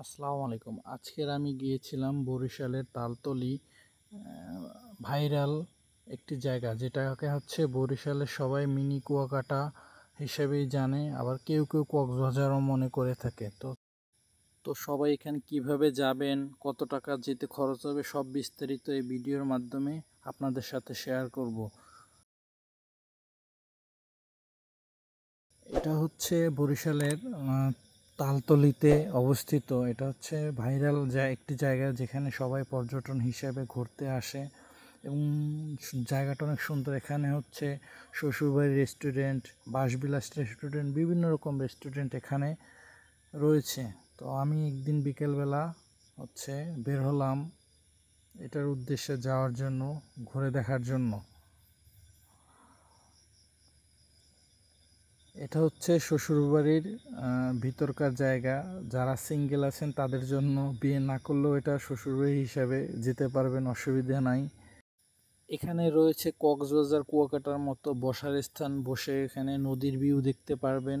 আসসালামু আলাইকুম। আজকের আমি গিয়েছিলাম বরিশালের তালতলী, ভাইরাল একটি জায়গা, যেটাকে হচ্ছে বরিশালের সবাই মিনি কুয়াকাটা হিসেবেই জানে, আবার কেউ কেউ কক্সবাজারও মনে করে থাকে। তো সবাই এখানে কিভাবে যাবেন, কত টাকা যেতে খরচ হবে, সব বিস্তারিত এই ভিডিওর মাধ্যমে আপনাদের সাথে শেয়ার করব। এটা হচ্ছে বরিশালের তালতলীতে অবস্থিত। এটা হচ্ছে ভাইরাল একটি জায়গা, যেখানে সবাই পর্যটন হিসেবে ঘুরতে আসে এবং জায়গাটা অনেক সুন্দর। এখানে হচ্ছে শ্বশুরবাড়ি রেস্টুরেন্ট, বাসবিলাস রেস্টুরেন্ট, বিভিন্ন রকম রেস্টুরেন্ট এখানে রয়েছে। তো আমি একদিন বিকেলবেলা হচ্ছে বের হলাম এটার উদ্দেশ্যে যাওয়ার জন্য, ঘুরে দেখার জন্য। এটা হচ্ছে শ্বশুরবাড়ির ভিতরকার জায়গা। যারা সিঙ্গেল আছেন তাদের জন্য, বিয়ে না করলেও এটা শ্বশুরবাড়ি হিসাবে যেতে পারবেন, অসুবিধা নাই। এখানে রয়েছে কক্সবাজার কুয়াকাটার মতো বসার স্থান, বসে এখানে নদীর ভিউ দেখতে পারবেন।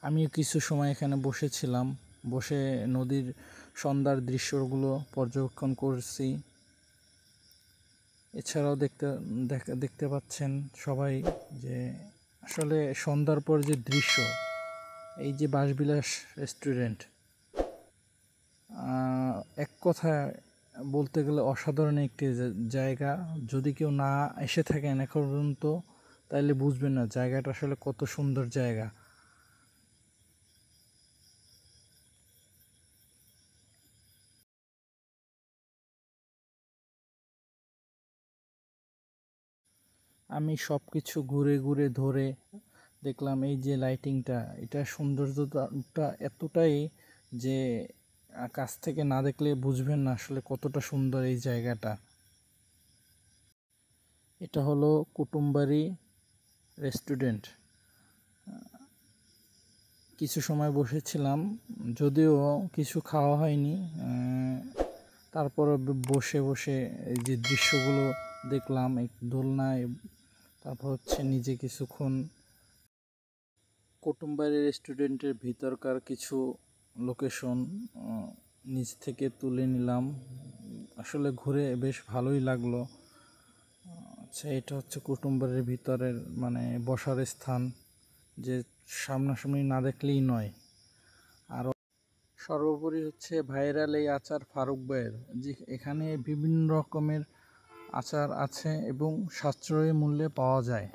আমিও কিছু সময় এখানে বসেছিলাম, বসে নদীর সন্ধ্যার দৃশ্যগুলো পর্যবেক্ষণ করছি। এছাড়াও দেখতে পাচ্ছেন সবাই যে আসলে সন্ধ্যার পর যে দৃশ্য, এই যে বাসবিলাস রেস্টুরেন্ট, এক কথায় বলতে গেলে অসাধারণ একটি জায়গা। যদি কেউ না এসে থাকেন এখন পর্যন্ত, তাইলে বুঝবেন না জায়গাটা আসলে কত সুন্দর জায়গা। আমি সব কিছু ঘুরে ঘুরে ধরে দেখলাম এই যে লাইটিংটা, এটা সৌন্দর্যটা এতটাই যে কাছ থেকে না দেখলে বুঝবেন না আসলে কতটা সুন্দর এই জায়গাটা। এটা হলো কুটুমবাড়ি রেস্টুরেন্ট। কিছু সময় বসেছিলাম, যদিও কিছু খাওয়া হয়নি, তারপর বসে বসে এই যে দৃশ্যগুলো দেখলাম এক দোলনায়। তারপর হচ্ছে নিজে কিছুক্ষণ কুটুমবাড়ি রেস্টুরেন্টের ভিতরকার কিছু লোকেশন নিচ থেকে তুলে নিলাম। আসলে ঘুরে বেশ ভালোই লাগলো। আচ্ছা, এটা হচ্ছে কুটুমবাড়ির ভিতরের মানে বসার স্থান, যে সামনাসামনি না দেখলেই নয়। আর সর্বোপরি হচ্ছে ভাইরাল এই আচার ফারুক ভাইয়ের, যে এখানে বিভিন্ন রকমের আচার আছে এবং সাশ্রয়ী মূল্যে পাওয়া যায়।